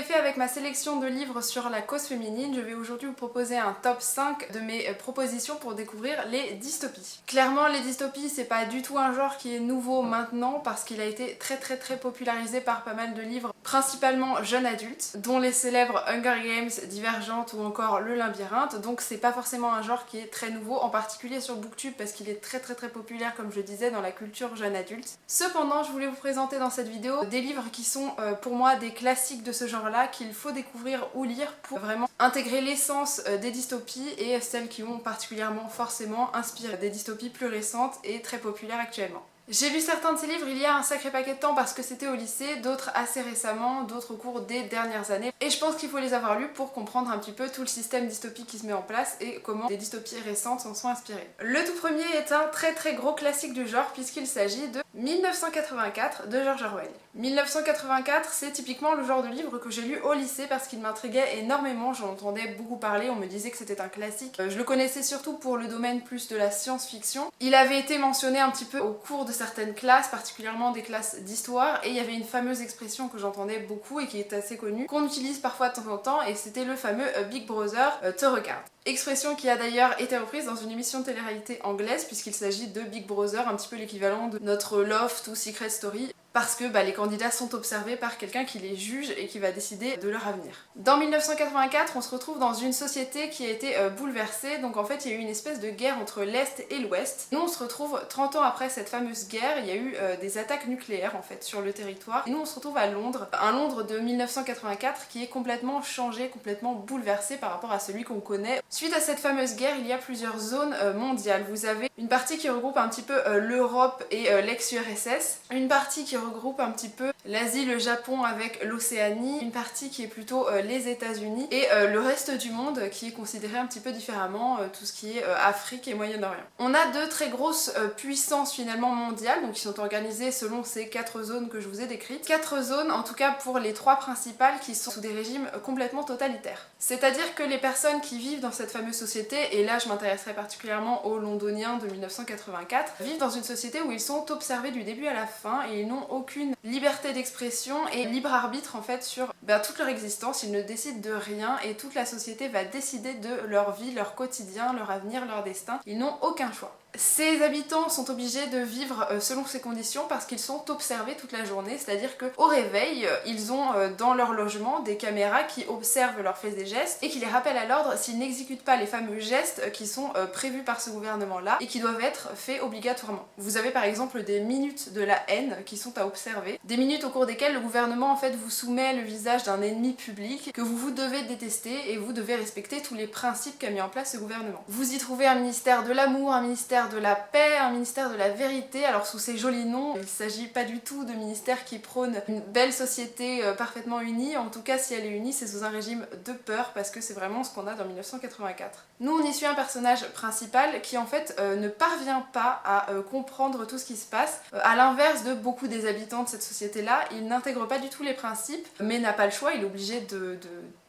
fait avec ma sélection de livres sur la cause féminine, je vais aujourd'hui vous proposer un top 5 de mes propositions pour découvrir les dystopies. Clairement, les dystopies, c'est pas du tout un genre qui est nouveau maintenant parce qu'il a été très popularisé par pas mal de livres, principalement jeunes adultes, dont les célèbres Hunger Games, Divergente ou encore Le Labyrinthe, donc c'est pas forcément un genre qui est très nouveau, en particulier sur Booktube parce qu'il est très populaire, comme je disais, dans la culture jeune adulte. Cependant, je voulais vous présenter dans cette vidéo des livres qui sont pour moi des classiques de ce genre-là, qu'il faut découvrir ou lire pour vraiment intégrer l'essence des dystopies et celles qui ont particulièrement forcément inspiré des dystopies plus récentes et très populaires actuellement. J'ai lu certains de ces livres il y a un sacré paquet de temps parce que c'était au lycée, d'autres assez récemment, d'autres au cours des dernières années. Et je pense qu'il faut les avoir lus pour comprendre un petit peu tout le système dystopique qui se met en place et comment des dystopies récentes s'en sont inspirées. Le tout premier est un très gros classique du genre puisqu'il s'agit de 1984 de George Orwell. 1984, c'est typiquement le genre de livre que j'ai lu au lycée parce qu'il m'intriguait énormément, j'en entendais beaucoup parler, on me disait que c'était un classique. Je le connaissais surtout pour le domaine plus de la science-fiction. Il avait été mentionné un petit peu au cours de certaines classes, particulièrement des classes d'histoire, et il y avait une fameuse expression que j'entendais beaucoup et qui est assez connue, qu'on utilise parfois de temps en temps, et c'était le fameux Big Brother te regarde. Expression qui a d'ailleurs été reprise dans une émission de télé-réalité anglaise puisqu'il s'agit de Big Brother, un petit peu l'équivalent de notre Loft ou Secret Story, parce que les candidats sont observés par quelqu'un qui les juge et qui va décider de leur avenir. Dans 1984, on se retrouve dans une société qui a été bouleversée, donc en fait il y a eu une espèce de guerre entre l'Est et l'Ouest. Nous on se retrouve 30 ans après cette fameuse guerre, il y a eu des attaques nucléaires en fait sur le territoire, et nous on se retrouve à Londres, un Londres de 1984 qui est complètement changé, complètement bouleversé par rapport à celui qu'on connaît. Suite à cette fameuse guerre, il y a plusieurs zones mondiales. Vous avez une partie qui regroupe un petit peu l'Europe et l'ex-URSS, une partie qui regroupe un petit peu l'Asie, le Japon avec l'Océanie, une partie qui est plutôt les États-Unis et le reste du monde qui est considéré un petit peu différemment, tout ce qui est Afrique et Moyen-Orient. On a deux très grosses puissances finalement mondiales, donc qui sont organisées selon ces 4 zones que je vous ai décrites. 4 zones, en tout cas pour les 3 principales, qui sont sous des régimes complètement totalitaires. C'est-à-dire que les personnes qui vivent dans cette fameuse société, et là je m'intéresserai particulièrement aux Londoniens de 1984, vivent dans une société où ils sont observés du début à la fin et ils n'ont aucune liberté d'expression et libre arbitre en fait sur toute leur existence. Ils ne décident de rien et toute la société va décider de leur vie, leur quotidien, leur avenir, leur destin. Ils n'ont aucun choix. Ces habitants sont obligés de vivre selon ces conditions parce qu'ils sont observés toute la journée, c'est-à-dire qu'au réveil, ils ont dans leur logement des caméras qui observent leurs faits et gestes et qui les rappellent à l'ordre s'ils n'exécutent pas les fameux gestes qui sont prévus par ce gouvernement-là et qui doivent être faits obligatoirement. Vous avez par exemple des minutes de la haine qui sont à observer, des minutes au cours desquelles le gouvernement en fait vous soumet le visage d'un ennemi public que vous devez détester et vous devez respecter tous les principes qu'a mis en place ce gouvernement. Vous y trouvez un ministère de l'amour, un ministère de la paix, un ministère de la vérité. Alors sous ces jolis noms, il ne s'agit pas du tout de ministère qui prône une belle société parfaitement unie. En tout cas, si elle est unie, c'est sous un régime de peur parce que c'est vraiment ce qu'on a dans 1984. Nous, on y suit un personnage principal qui en fait ne parvient pas à comprendre tout ce qui se passe. À l'inverse de beaucoup des habitants de cette société-là, il n'intègre pas du tout les principes, mais n'a pas le choix, il est obligé de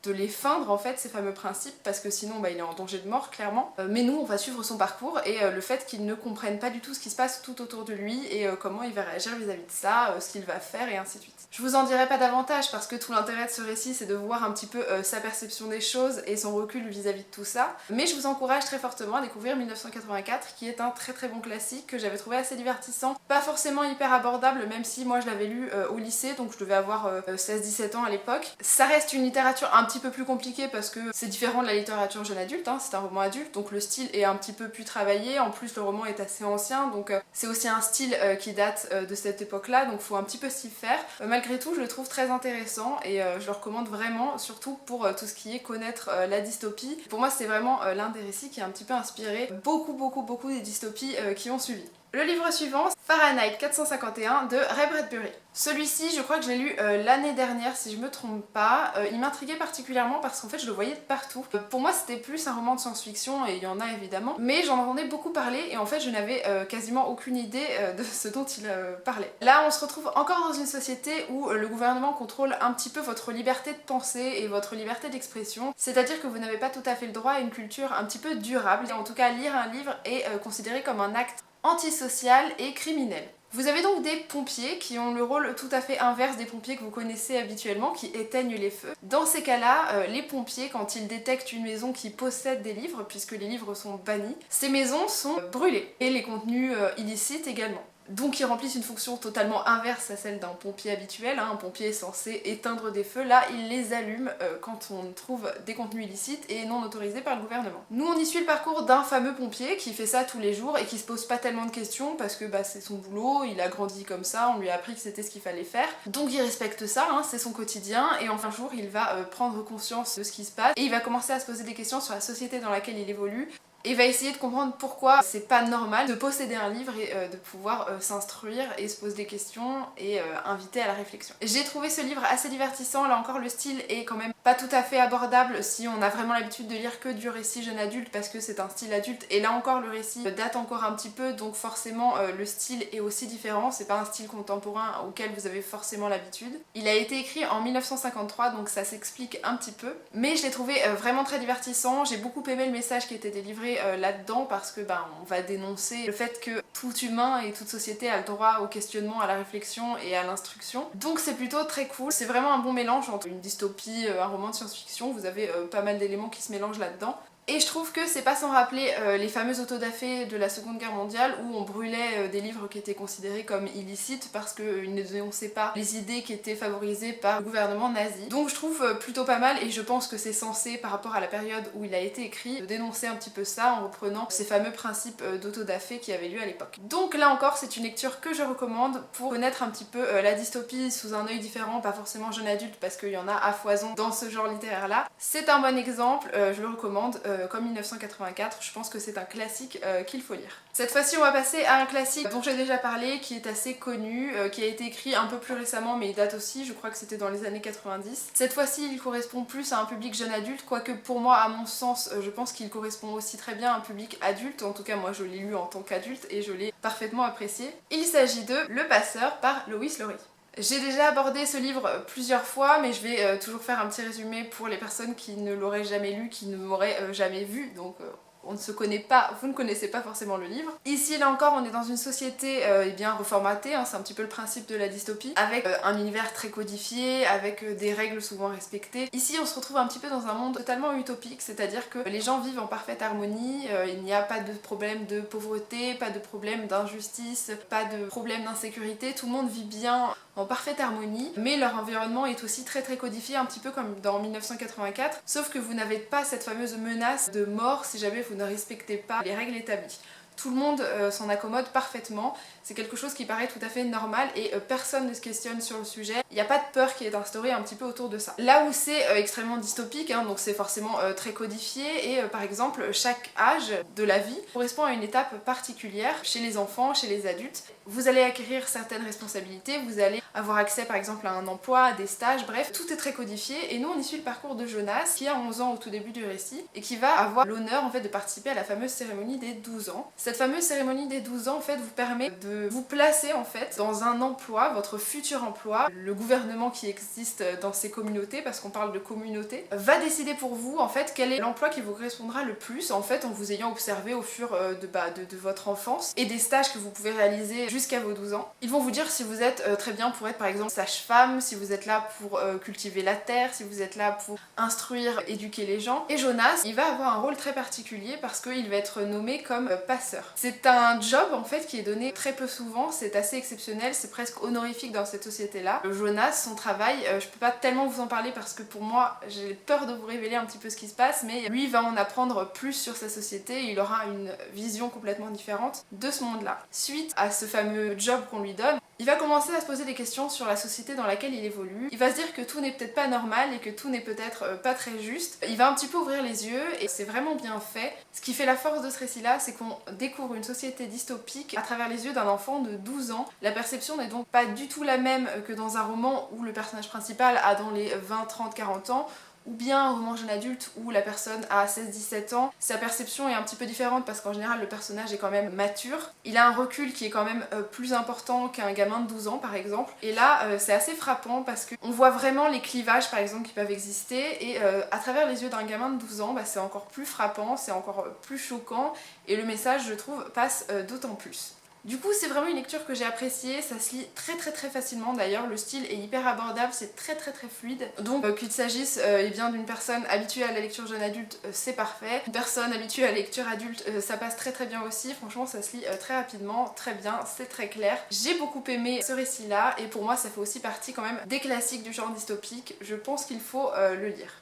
les feindre en fait, ces fameux principes, parce que sinon il est en danger de mort clairement. Mais nous on va suivre son parcours et le fait qu'il ne comprenne pas du tout ce qui se passe tout autour de lui et comment il va réagir vis-à-vis de ça, ce qu'il va faire et ainsi de suite. Je vous en dirai pas davantage parce que tout l'intérêt de ce récit c'est de voir un petit peu sa perception des choses et son recul vis-à-vis de tout ça. Mais je vous encourage très fortement à découvrir 1984 qui est un très bon classique que j'avais trouvé assez divertissant, pas forcément hyper abordable même si moi je l'avais lu au lycée donc je devais avoir 16-17 ans à l'époque. Ça reste une littérature un petit peu plus compliquée parce que c'est différent de la littérature jeune adulte, hein, c'est un roman adulte donc le style est un petit peu plus travaillé, en plus le roman est assez ancien donc c'est aussi un style qui date de cette époque là donc faut un petit peu s'y faire. Malgré tout je le trouve très intéressant et je le recommande vraiment, surtout pour tout ce qui est connaître la dystopie. Pour moi c'est vraiment l'un des récits qui a un petit peu inspiré beaucoup des dystopies qui ont suivi. Le livre suivant, Fahrenheit 451 de Ray Bradbury. Celui-ci, je crois que je l'ai lu l'année dernière si je me trompe pas. Il m'intriguait particulièrement parce qu'en fait je le voyais de partout. Pour moi c'était plus un roman de science-fiction et il y en a évidemment, mais j'en entendais beaucoup parler et en fait je n'avais quasiment aucune idée de ce dont il parlait. Là on se retrouve encore dans une société où le gouvernement contrôle un petit peu votre liberté de penser et votre liberté d'expression, c'est-à-dire que vous n'avez pas tout à fait le droit à une culture un petit peu durable. Et en tout cas lire un livre est considéré comme un acte antisocial et criminel. Vous avez donc des pompiers qui ont le rôle tout à fait inverse des pompiers que vous connaissez habituellement, qui éteignent les feux. Dans ces cas-là, les pompiers, quand ils détectent une maison qui possède des livres, puisque les livres sont bannis, ces maisons sont brûlées, et les contenus illicites également. Donc ils remplissent une fonction totalement inverse à celle d'un pompier habituel, hein. Un pompier est censé éteindre des feux, là il les allume quand on trouve des contenus illicites et non autorisés par le gouvernement. Nous on y suit le parcours d'un fameux pompier qui fait ça tous les jours et qui se pose pas tellement de questions parce que c'est son boulot, il a grandi comme ça, on lui a appris que c'était ce qu'il fallait faire, donc il respecte ça, hein, c'est son quotidien, et en un jour il va prendre conscience de ce qui se passe et il va commencer à se poser des questions sur la société dans laquelle il évolue, et va essayer de comprendre pourquoi c'est pas normal de posséder un livre et de pouvoir s'instruire et se poser des questions et inviter à la réflexion. J'ai trouvé ce livre assez divertissant, là encore le style est quand même pas tout à fait abordable si on a vraiment l'habitude de lire que du récit jeune adulte parce que c'est un style adulte, et là encore le récit date encore un petit peu, donc forcément le style est aussi différent, c'est pas un style contemporain auquel vous avez forcément l'habitude. Il a été écrit en 1953 donc ça s'explique un petit peu, mais je l'ai trouvé vraiment très divertissant, j'ai beaucoup aimé le message qui était délivré là-dedans parce que on va dénoncer le fait que tout humain et toute société a le droit au questionnement, à la réflexion et à l'instruction. Donc c'est plutôt très cool, c'est vraiment un bon mélange entre une dystopie, un roman de science-fiction, vous avez pas mal d'éléments qui se mélangent là-dedans. Et je trouve que c'est pas sans rappeler les fameux autodafés de la Seconde Guerre mondiale où on brûlait des livres qui étaient considérés comme illicites parce qu'ils ne dénonçaient pas les idées qui étaient favorisées par le gouvernement nazi. Donc je trouve plutôt pas mal, et je pense que c'est censé, par rapport à la période où il a été écrit, de dénoncer un petit peu ça en reprenant ces fameux principes d'autodafé qui avaient lieu à l'époque. Donc là encore c'est une lecture que je recommande pour connaître un petit peu la dystopie sous un œil différent, pas forcément jeune adulte parce qu'il y en a à foison dans ce genre littéraire là. C'est un bon exemple, je le recommande. Comme 1984, je pense que c'est un classique qu'il faut lire. Cette fois-ci on va passer à un classique dont j'ai déjà parlé, qui est assez connu, qui a été écrit un peu plus récemment mais il date aussi, je crois que c'était dans les années 90. Cette fois-ci il correspond plus à un public jeune adulte, quoique pour moi à mon sens je pense qu'il correspond aussi très bien à un public adulte, en tout cas moi je l'ai lu en tant qu'adulte et je l'ai parfaitement apprécié. Il s'agit de Le Passeur par Lois Lowry. J'ai déjà abordé ce livre plusieurs fois, mais je vais toujours faire un petit résumé pour les personnes qui ne l'auraient jamais lu, qui ne m'auraient jamais vu, donc on ne se connaît pas, vous ne connaissez pas forcément le livre. Ici, là encore, on est dans une société bien reformatée, hein, c'est un petit peu le principe de la dystopie, avec un univers très codifié, avec des règles souvent respectées. Ici, on se retrouve un petit peu dans un monde totalement utopique, c'est-à-dire que les gens vivent en parfaite harmonie, il n'y a pas de problème de pauvreté, pas de problème d'injustice, pas de problème d'insécurité, tout le monde vit bien en parfaite harmonie, mais leur environnement est aussi très codifié, un petit peu comme dans 1984, sauf que vous n'avez pas cette fameuse menace de mort si jamais vous ne respectez pas les règles établies. Tout le monde s'en accommode parfaitement, c'est quelque chose qui paraît tout à fait normal et personne ne se questionne sur le sujet. Il n'y a pas de peur qui est instaurée un petit peu autour de ça. Là où c'est extrêmement dystopique, hein, donc c'est forcément très codifié, et par exemple chaque âge de la vie correspond à une étape particulière chez les enfants, chez les adultes. Vous allez acquérir certaines responsabilités, vous allez avoir accès par exemple à un emploi, à des stages, bref, tout est très codifié, et nous on y suit le parcours de Jonas qui a 11 ans au tout début du récit et qui va avoir l'honneur en fait de participer à la fameuse cérémonie des 12 ans. Cette fameuse cérémonie des 12 ans en fait vous permet de vous placer en fait dans un emploi, votre futur emploi. Le gouvernement qui existe dans ces communautés, parce qu'on parle de communauté, va décider pour vous en fait quel est l'emploi qui vous correspondra le plus en fait en vous ayant observé au fur de votre enfance et des stages que vous pouvez réaliser jusqu'à vos 12 ans. Ils vont vous dire si vous êtes très bien pour être par exemple sage-femme, si vous êtes là pour cultiver la terre, si vous êtes là pour instruire, éduquer les gens. Et Jonas, il va avoir un rôle très particulier parce qu'il va être nommé comme passeur. C'est un job en fait qui est donné très peu souvent, c'est assez exceptionnel, c'est presque honorifique dans cette société-là. Jonas, son travail, je peux pas tellement vous en parler parce que pour moi, j'ai peur de vous révéler un petit peu ce qui se passe, mais lui va en apprendre plus sur sa société et il aura une vision complètement différente de ce monde-là. Suite à ce fameux job qu'on lui donne, il va commencer à se poser des questions sur la société dans laquelle il évolue. Il va se dire que tout n'est peut-être pas normal et que tout n'est peut-être pas très juste. Il va un petit peu ouvrir les yeux et c'est vraiment bien fait. Ce qui fait la force de ce récit-là, c'est qu'on découvre une société dystopique à travers les yeux d'un enfant de 12 ans. La perception n'est donc pas du tout la même que dans un roman où le personnage principal a dans les 20, 30, 40 ans, ou bien un roman jeune adulte où la personne a 16-17 ans. Sa perception est un petit peu différente parce qu'en général le personnage est quand même mature. Il a un recul qui est quand même plus important qu'un gamin de 12 ans par exemple. Et là c'est assez frappant parce qu'on voit vraiment les clivages par exemple qui peuvent exister et à travers les yeux d'un gamin de 12 ans c'est encore plus frappant, c'est encore plus choquant et le message je trouve passe d'autant plus. Du coup c'est vraiment une lecture que j'ai appréciée, ça se lit très facilement d'ailleurs, le style est hyper abordable, c'est très fluide. Donc qu'il s'agisse eh bien d'une personne habituée à la lecture jeune adulte, c'est parfait. Une personne habituée à la lecture adulte, ça passe très bien aussi, franchement ça se lit très rapidement, très bien, c'est très clair. J'ai beaucoup aimé ce récit là et pour moi ça fait aussi partie quand même des classiques du genre dystopique, je pense qu'il faut le lire.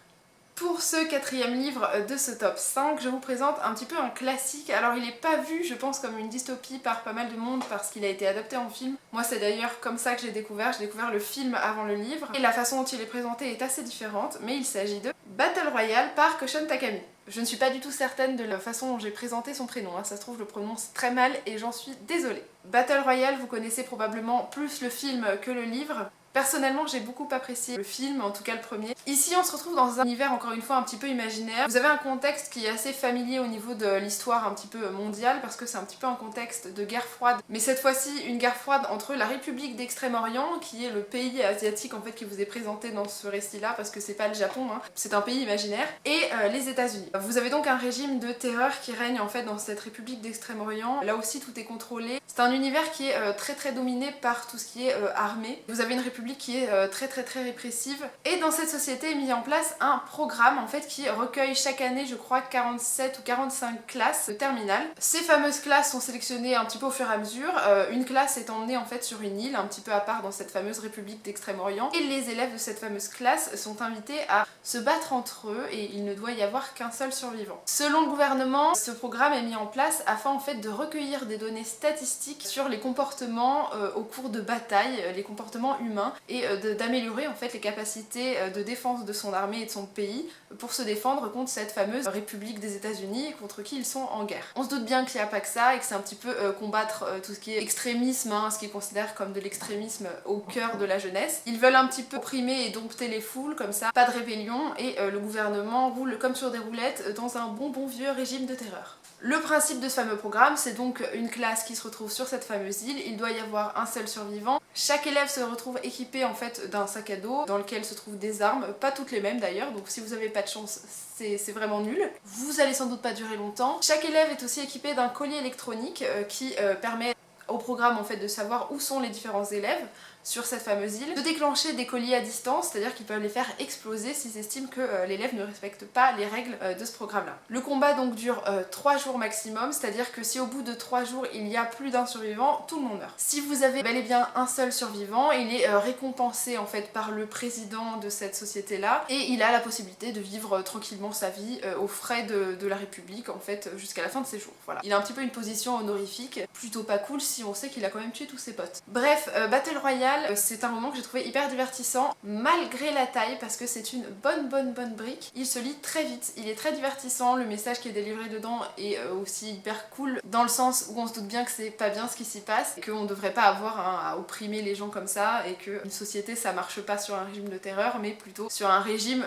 Pour ce 4e livre de ce top 5, je vous présente un petit peu un classique. Alors il n'est pas vu, je pense, comme une dystopie par pas mal de monde parce qu'il a été adapté en film. Moi c'est d'ailleurs comme ça que j'ai découvert le film avant le livre. Et la façon dont il est présenté est assez différente, mais il s'agit de Battle Royale par Koushon Takami. Je ne suis pas du tout certaine de la façon dont j'ai présenté son prénom, hein. Ça se trouve je le prononce très mal et j'en suis désolée. Battle Royale, vous connaissez probablement plus le film que le livre. Personnellement, j'ai beaucoup apprécié le film, en tout cas le premier. Ici, on se retrouve dans un univers encore une fois un petit peu imaginaire. Vous avez un contexte qui est assez familier au niveau de l'histoire un petit peu mondiale parce que c'est un petit peu un contexte de guerre froide. Mais cette fois-ci, une guerre froide entre la République d'Extrême-Orient, qui est le pays asiatique en fait qui vous est présenté dans ce récit-là parce que c'est pas le Japon, hein, c'est un pays imaginaire, et les États-Unis. Vous avez donc un régime de terreur qui règne en fait dans cette République d'Extrême-Orient. Là aussi, tout est contrôlé. C'est un univers qui est très dominé par tout ce qui est armée. Vous avez une république qui est très répressive. Et dans cette société est mis en place un programme en fait qui recueille chaque année, je crois, 47 ou 45 classes de terminale. Ces fameuses classes sont sélectionnées un petit peu au fur et à mesure. Une classe est emmenée en fait sur une île, un petit peu à part dans cette fameuse République d'Extrême-Orient. Et les élèves de cette fameuse classe sont invités à se battre entre eux et il ne doit y avoir qu'un seul survivant. Selon le gouvernement, ce programme est mis en place afin en fait de recueillir des données statistiques sur les comportements au cours de batailles, les comportements humains, et d'améliorer en fait les capacités de défense de son armée et de son pays pour se défendre contre cette fameuse République des États-Unis contre qui ils sont en guerre. On se doute bien qu'il n'y a pas que ça et que c'est un petit peu combattre tout ce qui est extrémisme, hein, ce qu'ils considèrent comme de l'extrémisme au cœur de la jeunesse. Ils veulent un petit peu opprimer et dompter les foules, comme ça, pas de rébellion, et le gouvernement roule comme sur des roulettes dans un bon vieux régime de terreur. Le principe de ce fameux programme, c'est donc une classe qui se retrouve sur cette fameuse île, il doit y avoir un seul survivant. Chaque élève se retrouve équipé en fait d'un sac à dos dans lequel se trouvent des armes, pas toutes les mêmes d'ailleurs, donc si vous avez pas de chance, c'est vraiment nul. Vous allez sans doute pas durer longtemps. Chaque élève est aussi équipé d'un collier électronique qui permet au programme en fait de savoir où sont les différents élèves sur cette fameuse île, de déclencher des colliers à distance, c'est-à-dire qu'ils peuvent les faire exploser s'ils estiment que l'élève ne respecte pas les règles de ce programme-là. Le combat donc dure 3 jours maximum, c'est-à-dire que si au bout de 3 jours il y a plus d'un survivant, tout le monde meurt. Si vous avez bel et bien un seul survivant, il est récompensé en fait par le président de cette société-là et il a la possibilité de vivre tranquillement sa vie aux frais de la République en fait jusqu'à la fin de ses jours. Voilà. Il a un petit peu une position honorifique, plutôt pas cool si on sait qu'il a quand même tué tous ses potes. Bref, Battle Royale, c'est un roman que j'ai trouvé hyper divertissant malgré la taille parce que c'est une bonne brique. Il se lit très vite, il est très divertissant, le message qui est délivré dedans est aussi hyper cool dans le sens où on se doute bien que c'est pas bien ce qui s'y passe et qu'on devrait pas avoir à opprimer les gens comme ça et qu'une société ça marche pas sur un régime de terreur mais plutôt sur un régime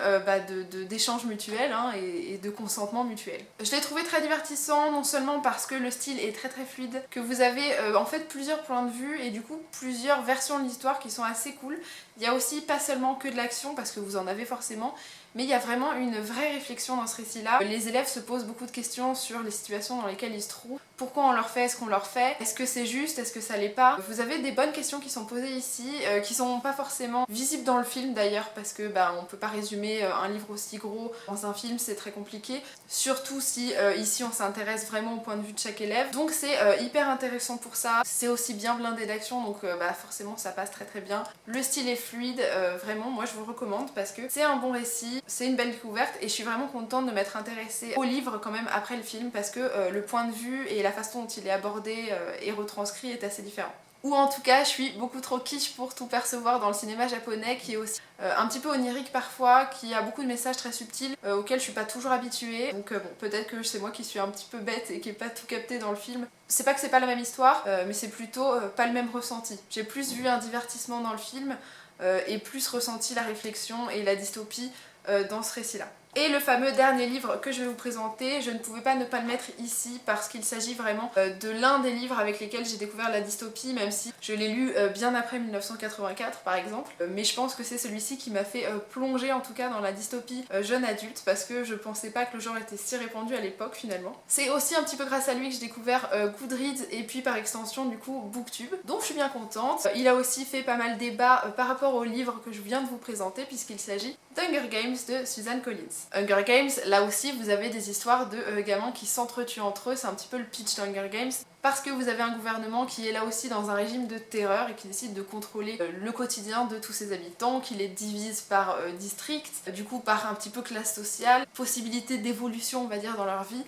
d'échange mutuel hein, et de consentement mutuel. Je l'ai trouvé très divertissant non seulement parce que le style est très fluide, que vous avez en fait plusieurs points de vue et du coup plusieurs versions de l'histoire qui sont assez cool. Il y a aussi pas seulement que de l'action parce que vous en avez forcément, mais il y a vraiment une vraie réflexion dans ce récit-là. Les élèves se posent beaucoup de questions sur les situations dans lesquelles ils se trouvent. Pourquoi on leur fait ce qu'on leur fait? Est-ce que c'est juste? Est-ce que ça l'est pas? Vous avez des bonnes questions qui sont posées ici, qui sont pas forcément visibles dans le film d'ailleurs, parce que on peut pas résumer un livre aussi gros dans un film, c'est très compliqué. Surtout si ici on s'intéresse vraiment au point de vue de chaque élève. Donc c'est hyper intéressant pour ça. C'est aussi bien blindé d'action, donc forcément ça passe très bien. Le style est fluide, vraiment moi je vous le recommande parce que c'est un bon récit, c'est une belle découverte et je suis vraiment contente de m'être intéressée au livre quand même après le film parce que le point de vue et la façon dont il est abordé et retranscrit est assez différent. Ou en tout cas, je suis beaucoup trop quiche pour tout percevoir dans le cinéma japonais qui est aussi un petit peu onirique parfois, qui a beaucoup de messages très subtils auxquels je suis pas toujours habituée. Donc bon, peut-être que c'est moi qui suis un petit peu bête et qui ai pas tout capté dans le film. C'est pas que c'est pas la même histoire, mais c'est plutôt pas le même ressenti. J'ai plus vu un divertissement dans le film et plus ressenti la réflexion et la dystopie dans ce récit-là. Et le fameux dernier livre que je vais vous présenter, je ne pouvais pas ne pas le mettre ici parce qu'il s'agit vraiment de l'un des livres avec lesquels j'ai découvert la dystopie, même si je l'ai lu bien après 1984 par exemple. Mais je pense que c'est celui-ci qui m'a fait plonger en tout cas dans la dystopie jeune adulte, parce que je pensais pas que le genre était si répandu à l'époque finalement. C'est aussi un petit peu grâce à lui que j'ai découvert Goodreads et puis par extension du coup Booktube, donc je suis bien contente. Il a aussi fait pas mal débat par rapport au livre que je viens de vous présenter, puisqu'il s'agit d'Hunger Games de Suzanne Collins. Hunger Games, là aussi vous avez des histoires de gamins qui s'entretuent entre eux, c'est un petit peu le pitch d'Hunger Games, parce que vous avez un gouvernement qui est là aussi dans un régime de terreur et qui décide de contrôler le quotidien de tous ses habitants, qui les divise par district, du coup par un petit peu classe sociale, possibilité d'évolution on va dire dans leur vie.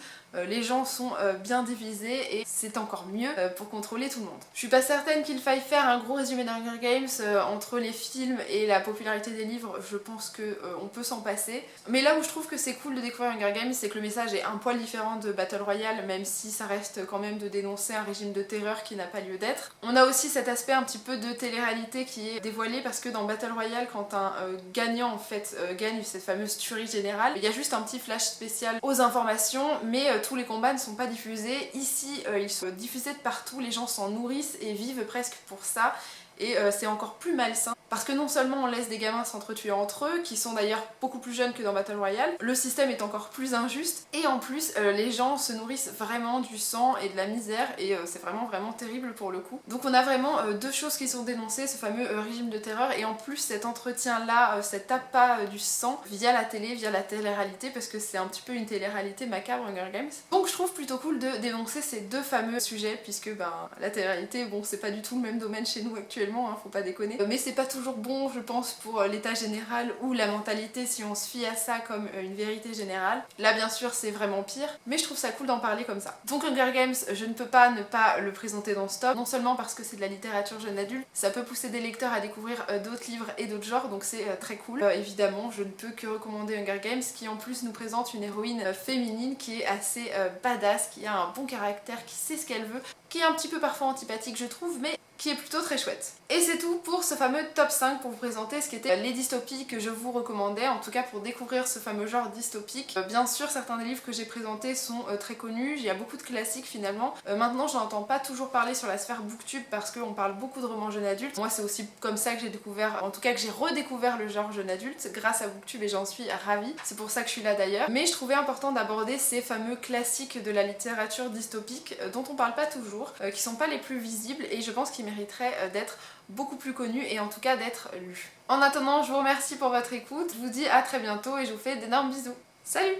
Les gens sont bien divisés et c'est encore mieux pour contrôler tout le monde. Je suis pas certaine qu'il faille faire un gros résumé d'Hunger Games entre les films et la popularité des livres, je pense que on peut s'en passer. Mais là où je trouve que c'est cool de découvrir Hunger Games, c'est que le message est un poil différent de Battle Royale, même si ça reste quand même de dénoncer un régime de terreur qui n'a pas lieu d'être. On a aussi cet aspect un petit peu de télé-réalité qui est dévoilé, parce que dans Battle Royale, quand un gagnant en fait gagne cette fameuse tuerie générale, il y a juste un petit flash spécial aux informations, mais tous les combats ne sont pas diffusés. Ici, ils sont diffusés de partout, les gens s'en nourrissent et vivent presque pour ça. Et c'est encore plus malsain, parce que non seulement on laisse des gamins s'entretuer entre eux, qui sont d'ailleurs beaucoup plus jeunes que dans Battle Royale, le système est encore plus injuste, et en plus les gens se nourrissent vraiment du sang et de la misère, et c'est vraiment terrible pour le coup. Donc on a vraiment deux choses qui sont dénoncées, ce fameux régime de terreur, et en plus cet entretien là, cet appât du sang via la télé, via la télé-réalité, parce que c'est un petit peu une télé-réalité macabre Hunger Games. Donc je trouve plutôt cool de dénoncer ces deux fameux sujets, puisque la télé-réalité, bon c'est pas du tout le même domaine chez nous actuellement, hein, faut pas déconner. Mais c'est pas toujours bon je pense pour l'état général ou la mentalité si on se fie à ça comme une vérité générale. Là bien sûr c'est vraiment pire, mais je trouve ça cool d'en parler comme ça. Donc Hunger Games, je ne peux pas ne pas le présenter dans ce top, non seulement parce que c'est de la littérature jeune adulte, ça peut pousser des lecteurs à découvrir d'autres livres et d'autres genres, donc c'est très cool. Évidemment je ne peux que recommander Hunger Games, qui en plus nous présente une héroïne féminine qui est assez badass, qui a un bon caractère, qui sait ce qu'elle veut, qui est un petit peu parfois antipathique je trouve, mais qui est plutôt très chouette. Et c'est tout pour ce fameux top 5 pour vous présenter ce qu'étaient les dystopies que je vous recommandais, en tout cas pour découvrir ce fameux genre dystopique. Bien sûr certains des livres que j'ai présentés sont très connus, il y a beaucoup de classiques finalement. Maintenant je n'entends pas toujours parler sur la sphère Booktube parce qu'on parle beaucoup de romans jeunes adultes. Moi c'est aussi comme ça que j'ai découvert, en tout cas que j'ai redécouvert le genre jeune adulte grâce à Booktube, et j'en suis ravie. C'est pour ça que je suis là d'ailleurs. Mais je trouvais important d'aborder ces fameux classiques de la littérature dystopique dont on parle pas toujours, qui sont pas les plus visibles, et je pense qu'ils mériterait d'être beaucoup plus connu et en tout cas d'être lu. En attendant, je vous remercie pour votre écoute, je vous dis à très bientôt et je vous fais d'énormes bisous. Salut!